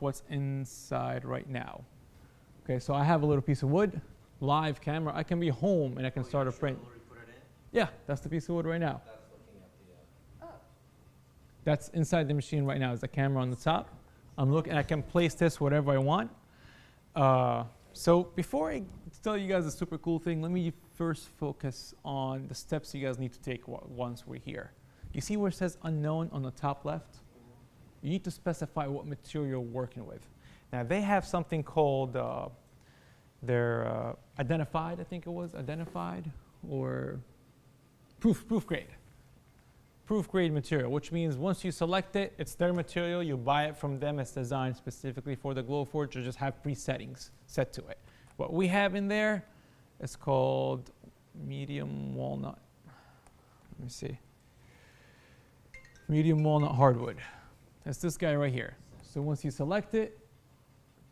what's inside right now. Okay, so I have a little piece of wood, live camera. I can be home and I can start a print. Put it in? Yeah, that's the piece of wood right now. That's looking at the. That's inside the machine right now. Is the camera on the top. I'm looking. I can place this whatever I want. So before I tell you guys a super cool thing, let me first focus on the steps you guys need to take once we're here. You see where it says unknown on the top left? You need to specify what material you're working with. Now they have something called their identified, I think it was, identified or proof grade. Proof grade material, which means once you select it, it's their material, you buy it from them, it's designed specifically for the Glowforge, or just have pre-settings set to it. What we have in there is called medium walnut. Let me see. Medium walnut hardwood. That's this guy right here. So once you select it,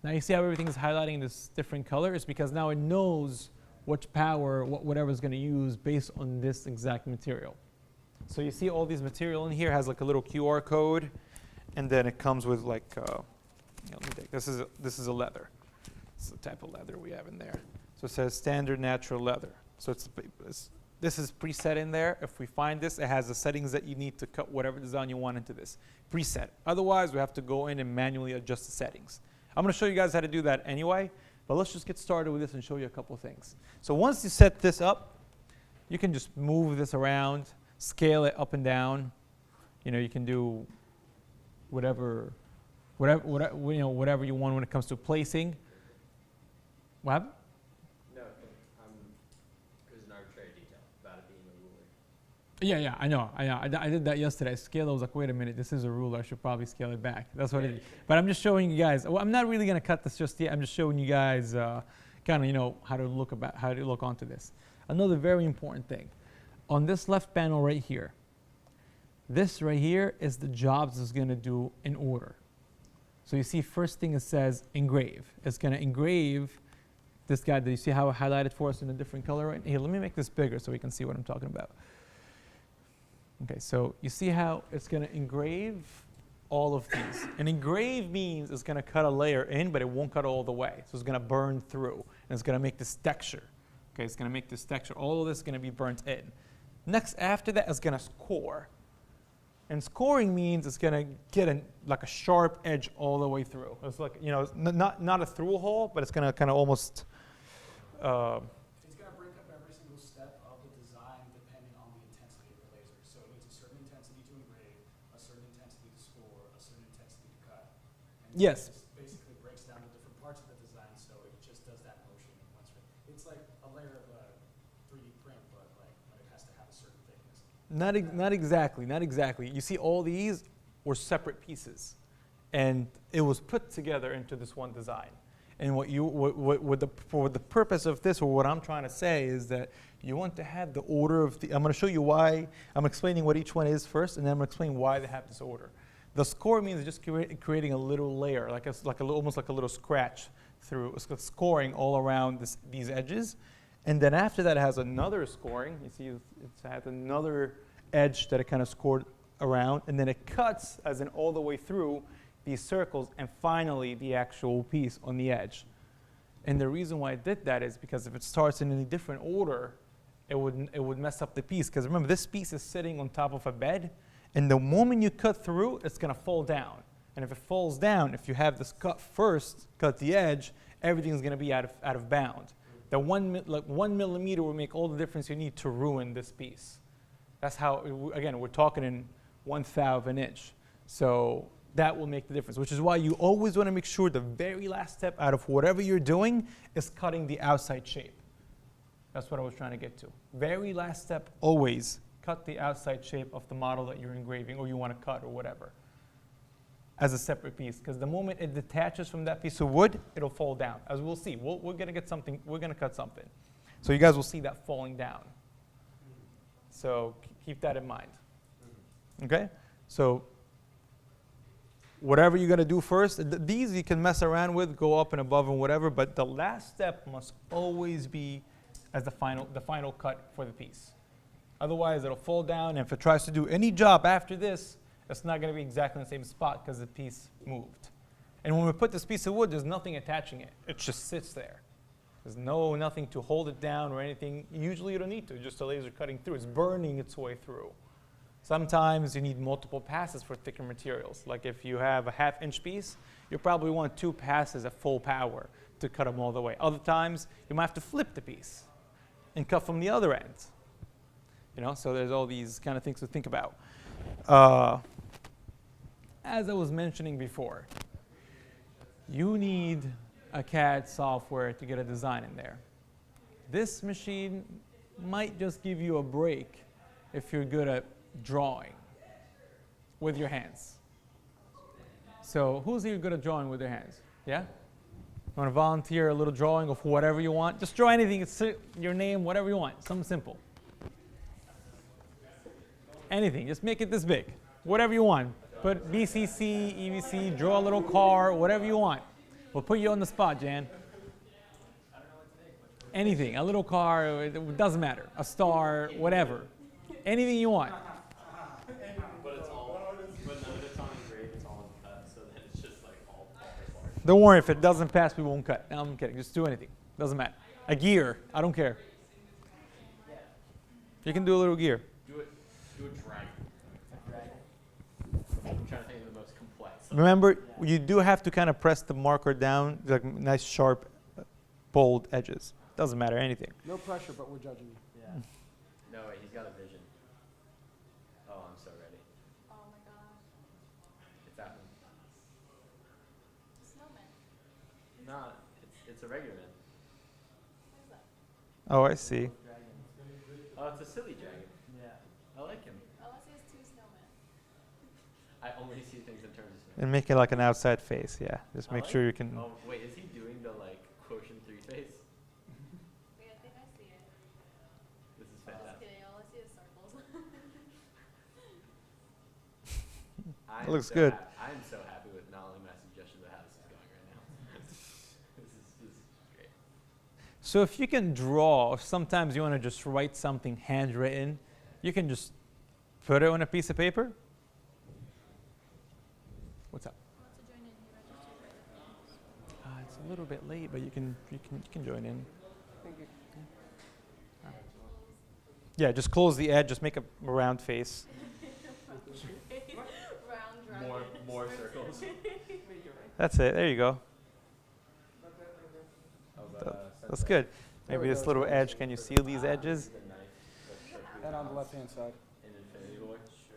now you see how everything is highlighting this different color? It's because now it knows which power, whatever it's going to use based on this exact material. So you see all these material in here has like a little QR code, and then it comes with like, let me take, this is a leather. This is the type of leather we have in there. So it says standard natural leather. So this is preset in there. If we find this, it has the settings that you need to cut whatever design you want into this. Preset. Otherwise, we have to go in and manually adjust the settings. I'm going to show you guys how to do that anyway, but let's just get started with this and show you a couple of things. So once you set this up, you can just move this around, scale it up and down. You know, you can do whatever you want when it comes to placing. What happened? No, there's an arbitrary detail about it being a ruler. Yeah, I know. I did that yesterday. I scaled it. I was like, wait a minute, this is a ruler. I should probably scale it back. That's what it is. But I'm just showing you guys. Well, I'm not really going to cut this just yet. I'm just showing you guys kind of, how to look onto this. Another very important thing. On this left panel right here, this right here is the jobs it's going to do in order. So you see first thing it says engrave. It's going to engrave this guy. Do you see how I highlighted for us in a different color right here? Let me make this bigger so we can see what I'm talking about. Okay, so you see how it's going to engrave all of these. And engrave means it's going to cut a layer in, but it won't cut all the way. So it's going to burn through, and it's going to make this texture. Okay, it's going to make this texture. All of this is going to be burnt in. Next, after that, it's going to score. And scoring means it's going to get like a sharp edge all the way through. It's like, not a through hole, but it's going to kind of almost. It's going to break up every single step of the design depending on the intensity of the laser. So it needs a certain intensity to engrave, a certain intensity to score, a certain intensity to cut. And yes. It basically breaks down the different parts of the design, so it just does that motion once. It's like a layer of a 3D print, but it has to have a certain thickness. Not exactly. You see, all these were separate pieces, and it was put together into this one design. And for the purpose of this, or what I'm trying to say, is that you want to have the order of the. I'm going to show you why. I'm explaining what each one is first, and then I'm going to explain why they have this order. The score means just creating a little layer, almost like a little scratch through. It's scoring all around these edges. And then after that, it has another scoring. You see, it has another edge that it kind of scored around. And then it cuts, as in all the way through, these circles, and finally, the actual piece on the edge. And the reason why it did that is because if it starts in a different order, it would mess up the piece. Because remember, this piece is sitting on top of a bed. And the moment you cut through, it's going to fall down. And if it falls down, if you have this cut first, cut the edge, everything's going to be out of bound. The 1 millimeter will make all the difference you need to ruin this piece. That's how, again, we're talking in 1/10 of an inch. So that will make the difference, which is why you always want to make sure the very last step out of whatever you're doing is cutting the outside shape. That's what I was trying to get to. Very last step, always cut the outside shape of the model that you're engraving or you want to cut or whatever as a separate piece, because the moment it detaches from that piece of wood, it'll fall down. As we'll see, we're going to get something, we're going to cut something. So you guys will see that falling down. So keep that in mind. Okay? So whatever you're going to do first, these you can mess around with, go up and above and whatever, but the last step must always be as the final cut for the piece. Otherwise, it'll fall down, and if it tries to do any job after this, it's not going to be exactly in the same spot because the piece moved. And when we put this piece of wood, there's nothing attaching it. It just sits there. There's nothing to hold it down or anything. Usually you don't need to, just a laser cutting through. It's burning its way through. Sometimes you need multiple passes for thicker materials. Like if you have a 1/2-inch piece, you probably want 2 passes at full power to cut them all the way. Other times, you might have to flip the piece and cut from the other end. So there's all these kind of things to think about. As I was mentioning before, you need a CAD software to get a design in there. This machine might just give you a break if you're good at drawing with your hands. So who's here good at drawing with their hands? Yeah? You want to volunteer a little drawing of whatever you want? Just draw anything, it's your name, whatever you want, something simple. Anything, just make it this big, whatever you want. Put BCC, EVC, draw a little car, whatever you want. We'll put you on the spot, Jan. Anything, a little car, it doesn't matter. A star, whatever. Anything you want. But none of it's on engraved, it's all in cut, so then it's just like all apart. Don't worry, if it doesn't pass, we won't cut. No, I'm kidding, just do anything. Doesn't matter. A gear, I don't care. You can do a little gear. Do a dragon. I'm trying to think of the most complex. Remember, you do have to kind of press the marker down, like nice, sharp, bold edges. Doesn't matter, anything. No pressure, but we're judging you. Yeah. No way, he's got a vision. Oh, I'm so ready. Oh my gosh. It's that one. Snowman. No, it's a regular man. What is that? Oh, I see. Oh, it's a silly dragon. Yeah. I like him. Unless he has 2 snowmen. I only see things in terms of snake. And make it like an outside face, yeah. Just I make like sure it. you can. Oh, wait, is he doing the like quotient 3 face? Wait, I think I see it. This is Just fantastic. kidding, all I see is circles. I'm looks so good. I'm so happy with not only my suggestions of how this is going right now. This is great. So if you can draw, if sometimes you want to just write something handwritten, you can just put it on a piece of paper. What's up? I want to join in. He registered right with me. It's a little bit late, but you can join in. Yeah, just close the edge. Just make a round face. Round dragon. More circles. That's it. There you go. How's That's good. There Maybe we this go. little edge. Can you seal these edges? The knife that's sharply And on the balanced left-hand side. in Infinity War. Sure.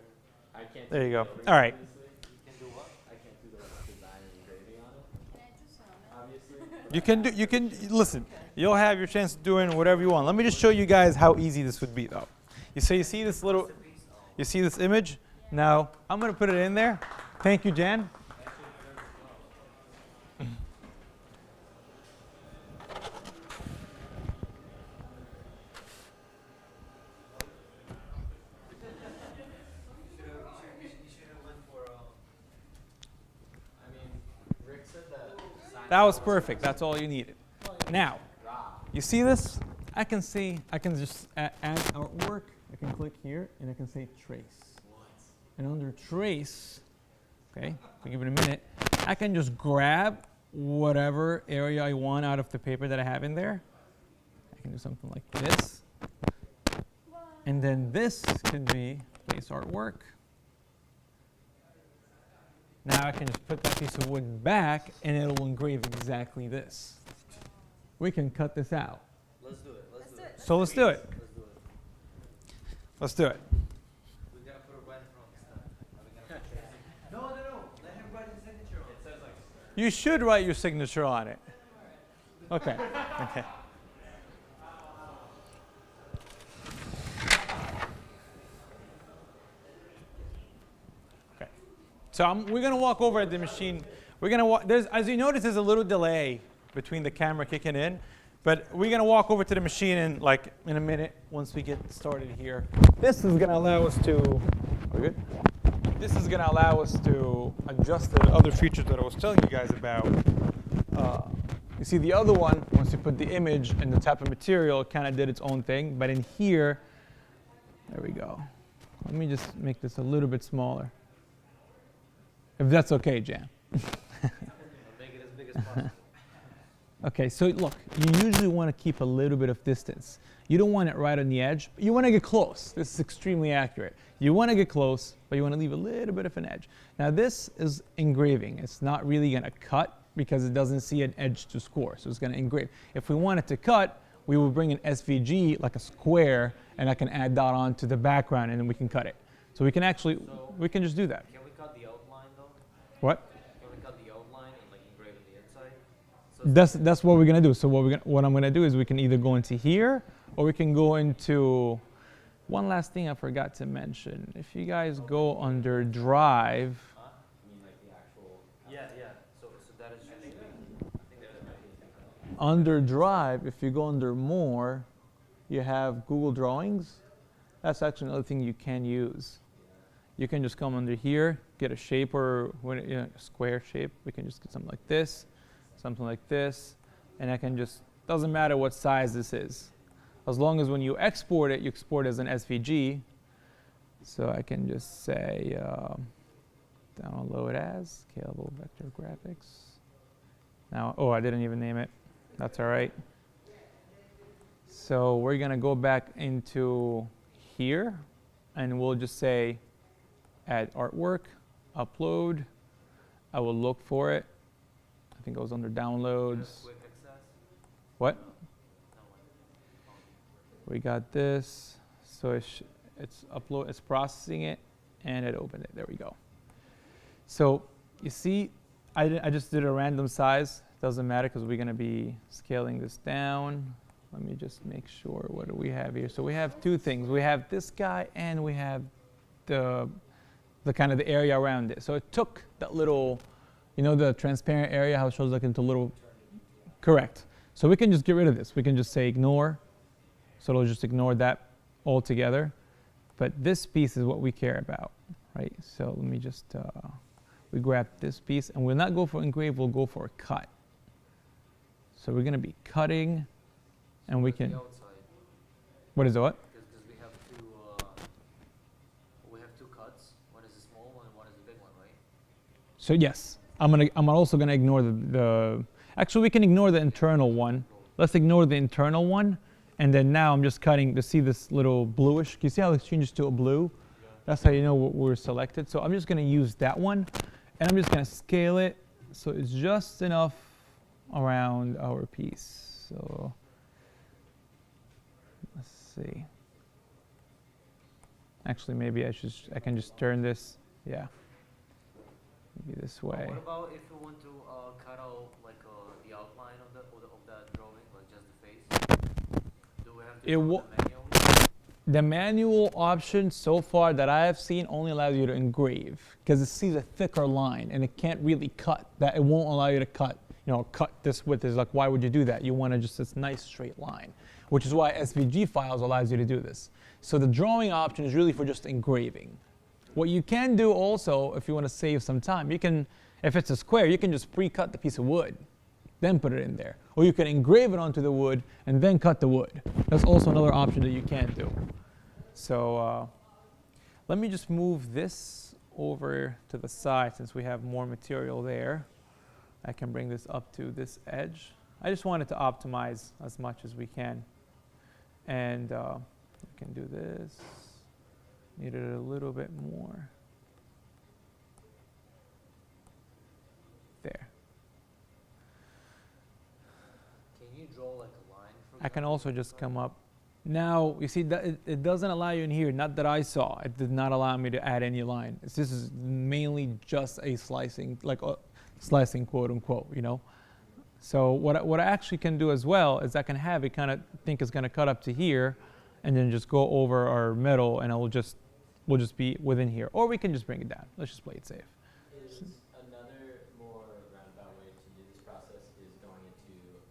I can't. There do you the go. building, All right. obviously. You can do what? I can't do the design and engraving on it, Can I do snowman? obviously. You can listen. You'll have your chance of doing whatever you want. Let me just show you guys how easy this would be, though. You see this little, you see this image? Now I'm gonna put it in there. Thank you, Jan. Rick said that. That was perfect. That's all you needed. Now, you see this? I can just add artwork. I can click here and I can say trace. And under trace, okay, I'll give it a minute. I can just grab whatever area I want out of the paper that I have in there. I can do something like this. And then this could be place artwork. Now I can just put that piece of wood back and it'll engrave exactly this. We can cut this out. Let's do it. Let's do it. So let's do it. Let's do it. Let's do it. We're gonna put it right in front of the stuff. No. Let him write his signature on it. It says like. You should write your signature on it. Okay. Okay. Okay. So we're gonna walk over at the machine. We're gonna walk. As you notice, there's a little delay between the camera kicking in, but we're gonna walk over to the machine in a minute once we get started here. This is gonna allow us to. Are we good? This is gonna allow us to adjust the other features that I was telling you guys about. You see the other one, once you put the image and the type of material, it kind of did its own thing. But in here, there we go. Let me just make this a little bit smaller. If that's okay, Jan. Okay, so look, you usually want to keep a little bit of distance. You don't want it right on the edge. You want to get close. This is extremely accurate. You want to get close, but you want to leave a little bit of an edge. Now this is engraving. It's not really going to cut because it doesn't see an edge to score, so it's going to engrave. If we want it to cut, we will bring an SVG, like a square, and I can add that onto the background, and then we can cut it. So we can actually, we can just do that. Can we cut the outline though? What? Can we cut the outline and like engrave on the inside? So That's what we're gonna do. So what I'm gonna do is we can either go into here, or we can go into, one last thing I forgot to mention. If you guys go under Drive, I mean, like the actual. yeah. So that is. I think that might be. under Drive, if you go under More, you have Google Drawings. That's actually another thing you can use. You can just come under here, get a shape or a square shape. We can just get something like this, and I can just, doesn't matter what size this is. As long as when you export it, you export it as an SVG. So I can just say, download as, scalable vector graphics. Now, oh, I didn't even name it. That's all right. So we're gonna go back into here, and we'll just say, add artwork, upload. I will look for it. I think it was under downloads. Quick access. What? No one. We got this. So it's processing it, and it opened it. There we go. So you see, I just did a random size. Doesn't matter because we're gonna be scaling this down. Let me just make sure, what do we have here? So we have two things. We have this guy, and we have the kind of the area around it. So it took that little, the transparent area, how it shows like into little, correct. So we can just get rid of this. We can just say ignore. So it'll just ignore that altogether. But this piece is what we care about, right? So let me just, we grab this piece, and we'll not go for engrave, we'll go for a cut. So we're gonna be cutting, and we can, The outside. what is it, what? Because we have two cuts. One is a small one and one is a big one, right? So yes, I'm also gonna ignore actually we can ignore the internal one. Let's ignore the internal one, and then now I'm just cutting to see this little bluish. Can you see how it changes to a blue? That's how you know we're selected. So I'm just gonna use that one, and I'm just gonna scale it so it's just enough around our piece. So let's see. Actually, maybe I can just turn this, yeah. Maybe this way. What about if we want to cut out like the outline of that drawing, like just the face? Do we have to do that manually? The manual option so far that I have seen only allows you to engrave because it sees a thicker line and it can't really cut. That it won't allow you to cut. Cut this width. Is like, why would you do that? You want just this nice straight line, which is why SVG files allows you to do this. So the drawing option is really for just engraving. What you can do also, if you want to save some time, you can, if it's a square, you can just pre-cut the piece of wood, then put it in there. Or you can engrave it onto the wood and then cut the wood. That's also another option that you can do. So let me just move this over to the side since we have more material there. I can bring this up to this edge. I just wanted to optimize as much as we can. And we can do this. Need it a little bit more. There. Can you draw like a line? For I can example? also just come up. Now, you see, that it doesn't allow you in here, not that I saw. It did not allow me to add any line. This is mainly just a slicing, slicing quote unquote, So what I actually can do as well is I can have it kind of think it's going to cut up to here and then just go over our middle and we'll just be within here. Or we can just bring it down. Let's just play it safe. Is another more roundabout way to do this process is going into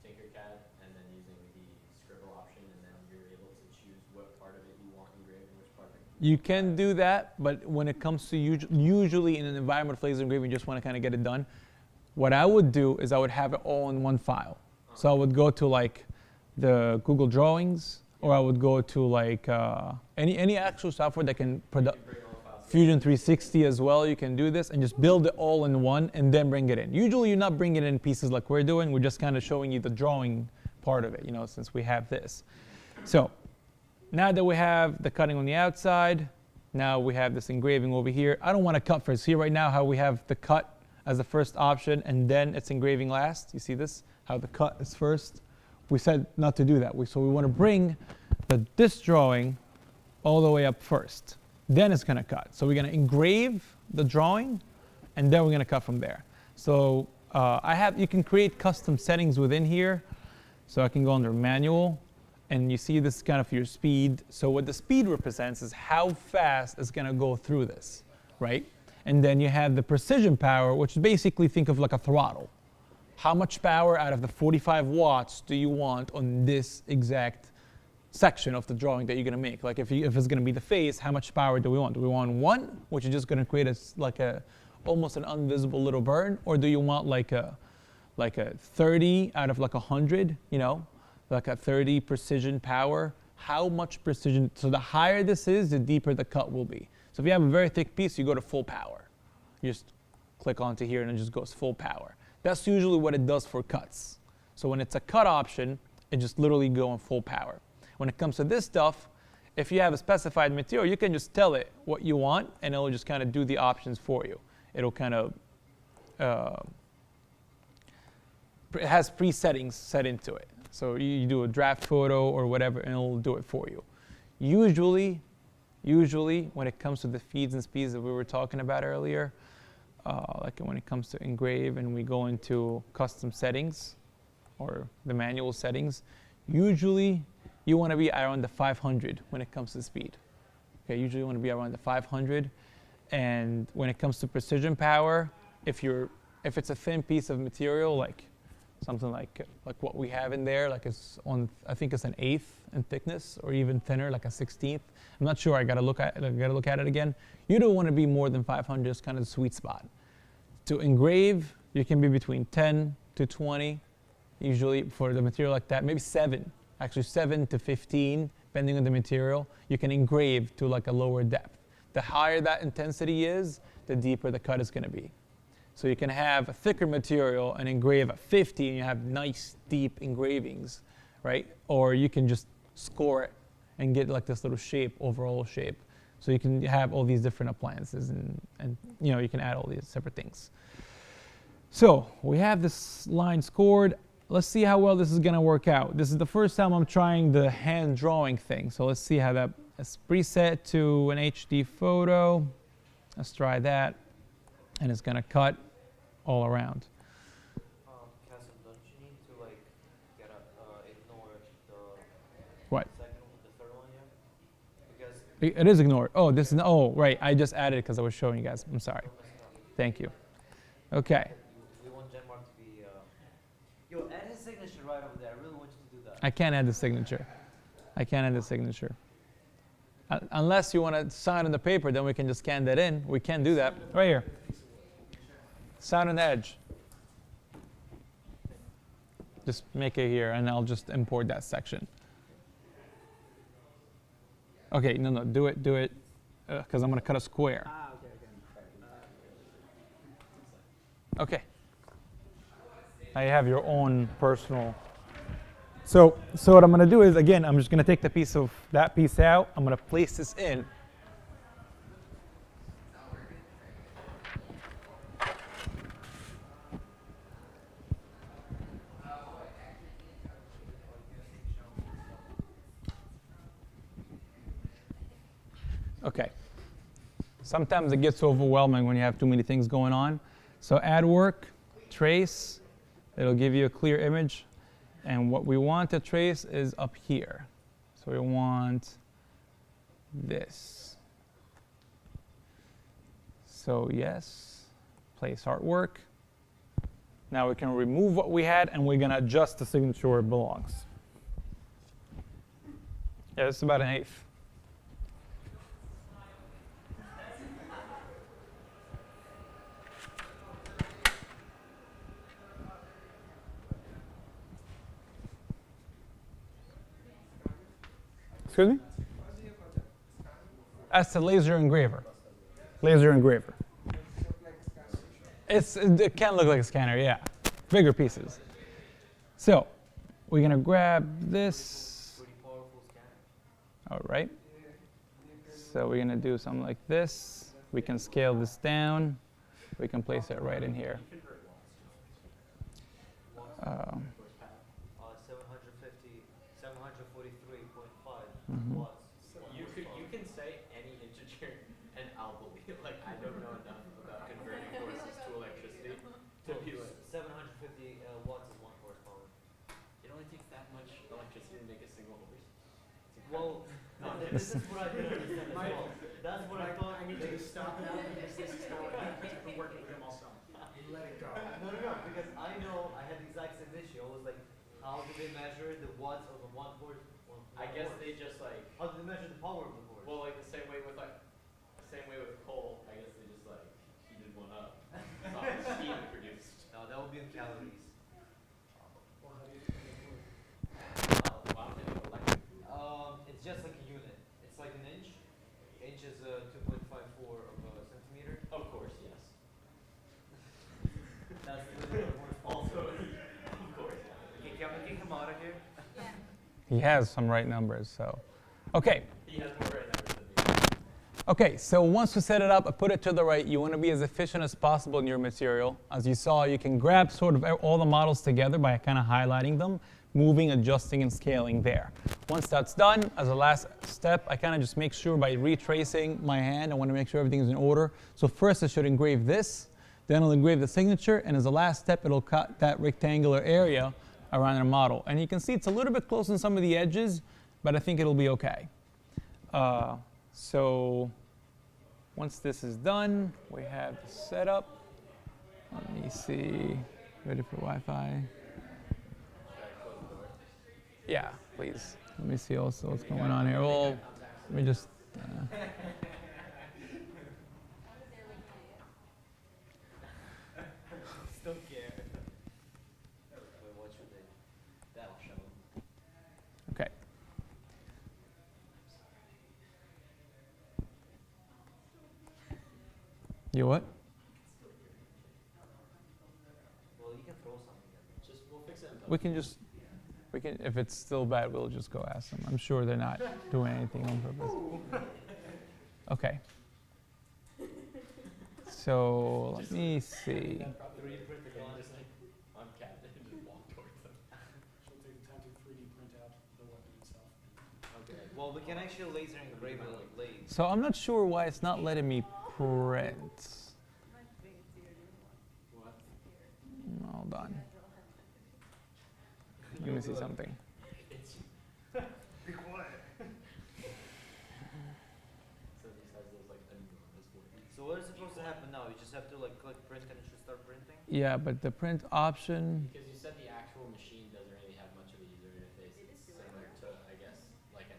Tinkercad and then using the scribble option, and then you're able to choose what part of it you want engraved and which part of it. You can do that, but when it comes to usually in an environment of laser engraving, you just want to kind of get it done. What I would do is I would have it all in one file. So I would go to like the Google Drawings, or I would go to like any actual software that can Fusion 360 as well, you can do this and just build it all in one and then bring it in. Usually you're not bringing it in pieces like we're doing, we're just kind of showing you the drawing part of it, since we have this. So now that we have the cutting on the outside, now we have this engraving over here. I don't want to cut first. See right now how we have the cut as the first option and then it's engraving last. You see this? How the cut is first. We said not to do that. So we want to bring this drawing all the way up first. Then it's going to cut. So we're going to engrave the drawing and then we're going to cut from there. So you can create custom settings within here. So I can go under manual and you see this is kind of your speed. So what the speed represents is how fast it's going to go through this, right? And then you have the precision power, which is basically think of like a throttle. How much power out of the 45 watts do you want on this exact section of the drawing that you're going to make? Like if it's going to be the face, how much power do we want? Do we want 1, which is just going to create almost an invisible little burn, or do you want like a 30 out of like 100, like a 30 precision power? How much precision? So the higher this is, the deeper the cut will be. So if you have a very thick piece, you go to full power. You just click onto here and it just goes full power. That's usually what it does for cuts. So when it's a cut option, it just literally go on full power. When it comes to this stuff, if you have a specified material, you can just tell it what you want and it'll just kind of do the options for you. It'll kind of, it has pre-settings set into it. So you do a draft photo or whatever and it'll do it for you. Usually when it comes to the feeds and speeds that we were talking about earlier, like when it comes to engrave and we go into custom settings or the manual settings, usually you want to be around the 500 when it comes to speed. Okay, usually you want to be around the 500. And when it comes to precision power, if it's a thin piece of material, like something like what we have in there, like it's on, I think it's an 1/8 in thickness, or even thinner, like a 1/16. I'm not sure. I gotta look at it again. You don't want to be more than 500. It's kind of the sweet spot. To engrave, you can be between 10 to 20, usually for the material like that. Maybe 7, actually 7 to 15, depending on the material. You can engrave to like a lower depth. The higher that intensity is, the deeper the cut is going to be. So you can have a thicker material and engrave at 50 and you have nice deep engravings, right? Or you can just score it and get like this little shape, overall shape. So you can have all these different appliances and you can add all these separate things. So we have this line scored. Let's see how well this is going to work out. This is the first time I'm trying the hand drawing thing. So let's see how that is preset to an HD photo. Let's try that. And it's going to cut all around. Cassim, don't you need to ignore the What? the third one here? Because It is ignored. Oh, this is, oh, right. I just added it because I was showing you guys. I'm sorry. Thank you. Okay. we want Genmark to be. Yo, add his signature right over there. I really want you to do that. I can't add the signature. I can't add the signature. Unless you want to sign on the paper, then we can just scan that in. We can do that. Right here. Sign on the edge. Just make it here, and I'll just import that section. Okay, no, do it, because I'm going to cut a square. Okay. Now you have your own personal. So what I'm going to do is, again, I'm just going to take that piece out. I'm going to place this in. Okay. Sometimes it gets overwhelming when you have too many things going on. So add work, trace. It'll give you a clear image. And what we want to trace is up here. So we want this. So yes, place artwork. Now we can remove what we had and we're gonna adjust the signature where it belongs. Yeah, this is about 1/8. Excuse me? That's the laser engraver. laser engraver. It can look like a scanner, yeah. Bigger pieces. So we're gonna grab this. Pretty powerful scanner. All right. So we're gonna do something like this. We can scale this down. We can place it right in here. 743.5 Mhm. watts. You can say any integer and I'll believe. Like I don't know enough about converting forces to electricity to be like 750 watts is 1 horsepower. it only takes that much electricity to make a single horse. Well, No, I'm this is what I didn't understand as well. That's what I thought. I need you to stop now because this is not what happens. I've been working with him all summer. Let it go. No, because I know I had the exact same issue. I was like, how do they measure the watts of a 1 horse? I guess they just like How do they measure the power of the horse? well like the same way with coal. I guess they just like heated one up. Saw the steam it produced. No, that would be in calories. Well, how do you make it work? Why don't they do electric? It's just like a unit. It's like an inch. Inch is 2.54 of a centimeter. Of course, yes. That's literally a horsepower. Also, of course. Okay, can we kick him out of here? Yeah. He has some right numbers, so. Okay. He has more right numbers than me. Okay, so once we set it up, I put it to the right. You want to be as efficient as possible in your material. As you saw, you can grab sort of all the models together by kind of highlighting them, moving, adjusting, and scaling there. Once that's done, as a last step, I kind of just make sure by retracing my hand, I want to make sure everything is in order. So first I should engrave this, then I'll engrave the signature, and as a last step, it'll cut that rectangular area around the model. And you can see it's a little bit close on some of the edges, but I think it'll be okay. So once this is done, we have the setup. Let me see, ready for Wi-Fi? Yeah, please. Let me see also what's going on here. Well, let me just. Still care. Wait, what should they? That'll show him. Okay. You what? Well, you can throw something at them. Just we'll fix it. We can just. We can. If it's still bad, we'll just go ask them. I'm sure they're not doing anything on purpose. Okay. So let me see. 3D print the gun just like on cabinet and just walk towards them. She'll take the time to 3D print out the weapon itself. Okay. Well, we can actually laser engrave it like blades. So I'm not sure why it's not letting me print. What? Hold on. Let me see something. It's Be quiet. so these has those like enormous ones. So what is supposed to happen now? You just have to like click print and it should start printing? Yeah, but the print option. Because you said the actual machine doesn't really have much of a user interface. It's similar to, I guess, like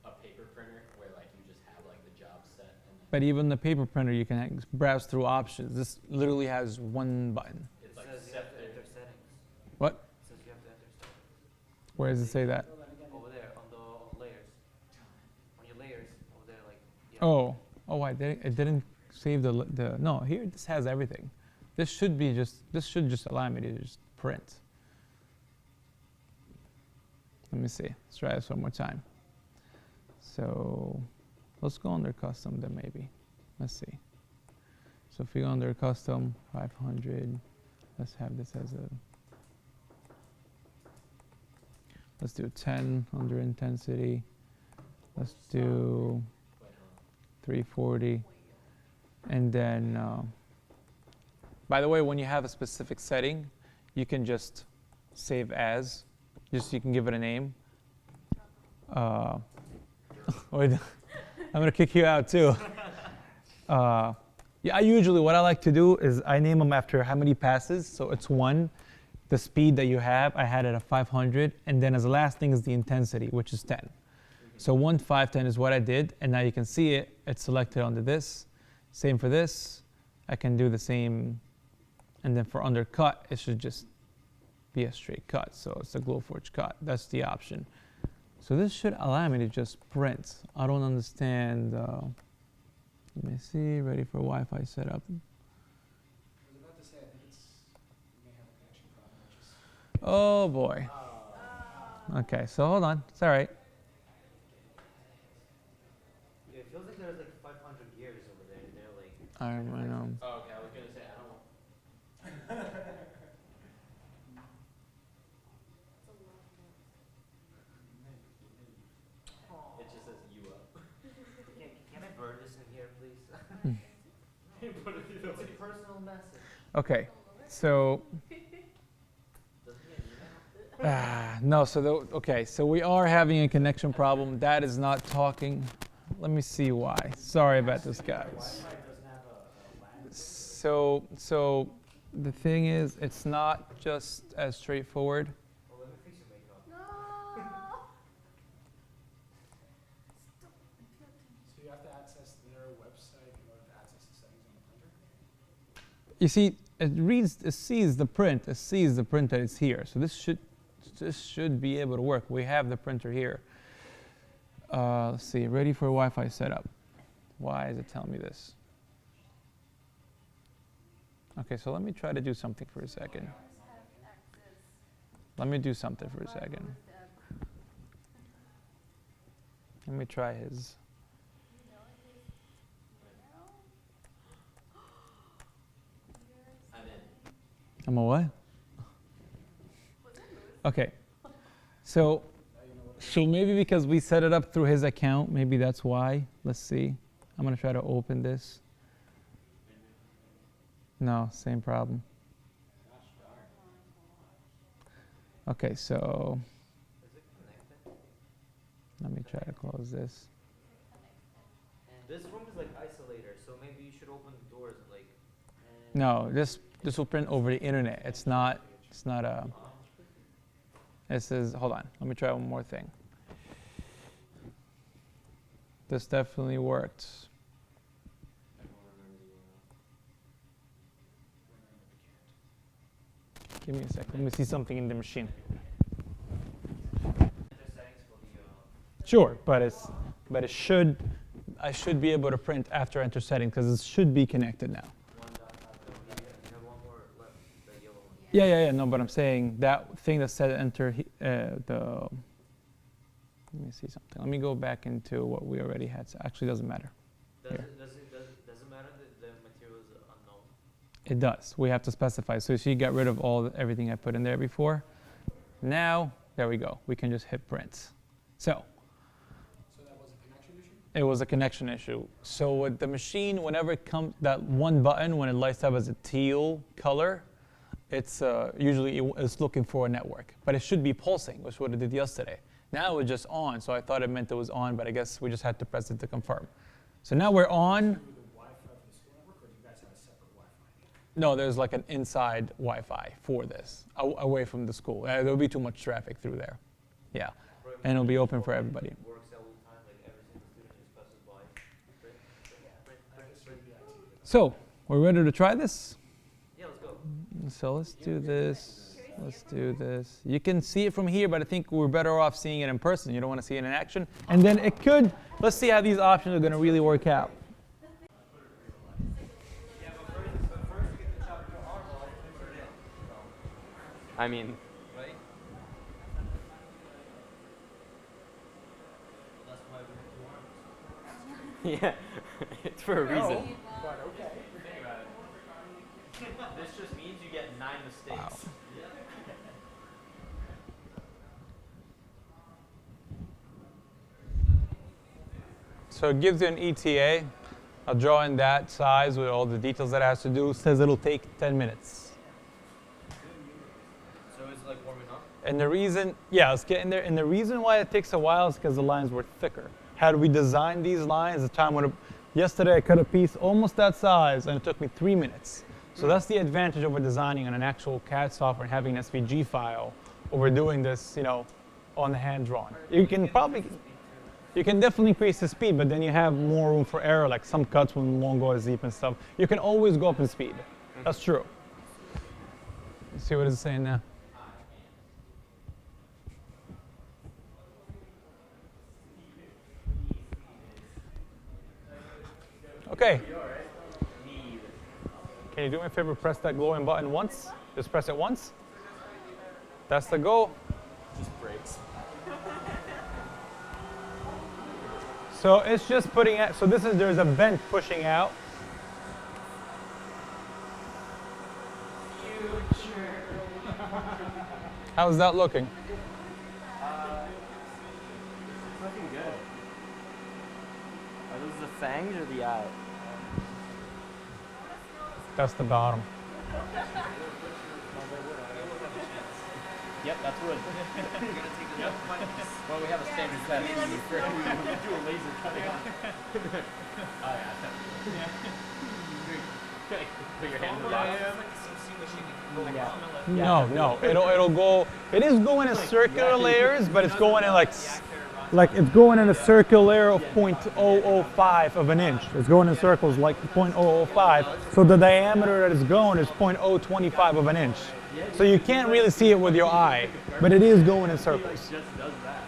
a paper printer where like you just have like the job set. And then But even the paper printer, you can browse through options. This literally has one button. it's It like says you have set to there. enter settings. What? It says you have to enter settings. Where does it say that? Over there on the layers. On your layers over there, like. It didn't save the. No, here this has everything. This should just allow me to just print. Let me see. Let's try this one more time. So let's go under custom then maybe. Let's see. So if we go under custom 500, let's have this as a. Let's do 10 under intensity. Let's do 340. And then, by the way, when you have a specific setting, you can just save as. You can give it a name. Wait, I'm gonna kick you out too. Yeah, what I like to do is I name them after how many passes. So it's 1, the speed that you have, I had it at 500, and then as the last thing is the intensity, which is 10. So 1, 5, 10 is what I did, and now you can see it, it's selected under this. Same for this, I can do the same, and then for undercut, it should just be a straight cut, so it's a Glowforge cut, that's the option. So this should allow me to just print. I don't understand Let me see, ready for Wi-Fi setup. I was about to say, I think we may have a connection problem. Oh boy. Okay, so hold on, it's all right. Yeah, it feels like there's like 500 gears over there, and they're like. I know. Oh, okay, I was gonna say, I don't. It just says you up. Can I burn this in here, please? Put it either It's a way. personal message. Okay, so Doesn't he have email? no, okay, so we are having a connection problem. That is not talking. Let me see why. Sorry about this, guys. Doesn't have a LAN. So the thing is, it's not just as straightforward. Oh, let me fix your makeup. No. So you have to access their website in order to access the settings on the printer? You see, it sees the print, that it's here. So this should be able to work. We have the printer here. Let's see, ready for Wi-Fi setup. Why is it telling me this? Okay, so let me try to do something for a second. Let me do something for a second. Let me try his. I'm in. I'm a what? Okay. So maybe because we set it up through his account, maybe that's why. Let's see. I'm gonna try to open this. No, same problem. Okay, so Is it connected? let me try to close this. This room is like isolator, so maybe you should open the doors and like. No, this will print over the internet. It's not a. It says, hold on. Let me try one more thing. This definitely worked. Give me a second. Let me see something in the machine. Enter settings for the. Sure, but it should. I should be able to print after enter setting because it should be connected now. One dot. No, you have one more left. The yellow one. Yeah. No, but I'm saying that thing that said enter the. Let me see something. Let me go back into what we already had. So actually, doesn't matter. Does Here. it matter that the material is unknown? It does. We have to specify. So she got rid of everything I put in there before. Now, there we go. We can just hit print. So So that was a connection issue? it was a connection issue. So with the machine, whenever it comes, that one button, when it lights up as a teal color, it's usually it's looking for a network. But it should be pulsing, which is what it did yesterday. Now it was just on, so I thought it meant it was on, but I guess we just had to press it to confirm. So now we're on. Do the Wi-Fi for the school network, or do you guys have a separate Wi-Fi? No, there's like an inside Wi-Fi for this, away from the school. There'll be too much traffic through there. Yeah, and it'll be open for everybody. It works all the time, like every single student just presses buy. Print. So, we're ready to try this? Yeah, let's go. So let's do this. Let's do this. You can see it from here, but I think we're better off seeing it in person. You don't want to see it in action. And then it could, let's see how these options are going to really work out. Yeah, but first you get to chop your arm off and put it in. I mean, Right? That's why we have two arms. yeah, it's for a reason. But okay. Think about it. This just means you get 9 mistakes. So it gives you an ETA. I'll draw in that size with all the details that it has to do. It says it'll take 10 minutes. So it's like warming up? And the reason, yeah, let's get in there. And the reason why it takes a while is because the lines were thicker. Had we designed these lines, the time would have, yesterday I cut a piece almost that size and it took me 3 minutes. So that's the advantage over designing on an actual CAD software and having an SVG file over doing this, on the hand drawn. You can definitely increase the speed, but then you have more room for error, like some cuts won't go as deep and stuff. You can always go up in speed. That's true. Let's see what it's saying now. Okay, me a favor, press that glowing button once. Just press it once. That's the go. Just breaks. So it's just putting out, so there's a vent pushing out. How's that looking? Looking good. Are those the fangs or the eye? That's the bottom. Yep, that's wood. Yep. Well, we have a standard test. We do a laser cutting on it. Oh, yeah. Put your hand in the box. Yeah. No, it'll go. It is going in circular layers, but it's going in like it's going in a circular layer of 0.005 of an inch. It's going in circles like 0.005. So the diameter that it's going is 0.025 of an inch. So you can't really see it with your eye, but it is going in circles. Just does that.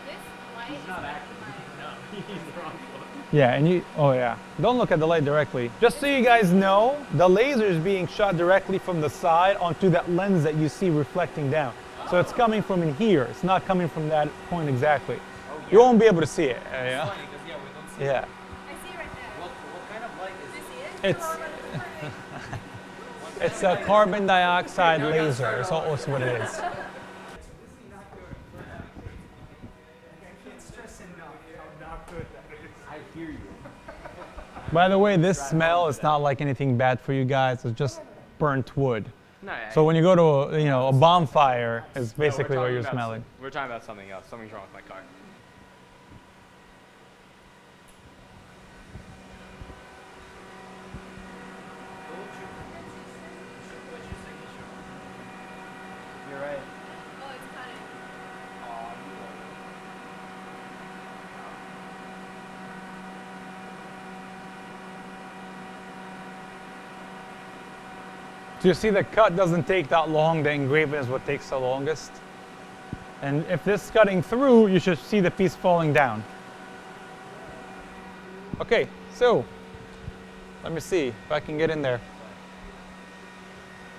This light He's is not acting. No, he's the wrong one. Yeah, and oh yeah. Don't look at the light directly. Just so you guys know, the laser is being shot directly from the side onto that lens that you see reflecting down. So it's coming from in here. It's not coming from that point exactly. You won't be able to see it. Yeah. Funny, because yeah, we don't see Yeah. I see it right there. what kind of light is Do you it. see it? It's a carbon dioxide laser. Is almost what it is. I can't stress enough how not good that is. I hear you. By the way, this smell is not like anything bad for you guys. It's just burnt wood. No, So when you go to a bonfire, is basically what you're smelling. We're talking about something else. Something's wrong with my car. You're right. Oh, it's cutting. So you see the cut doesn't take that long, the engraving is what takes the longest. And if this is cutting through, you should see the piece falling down. Okay, so let me see if I can get in there.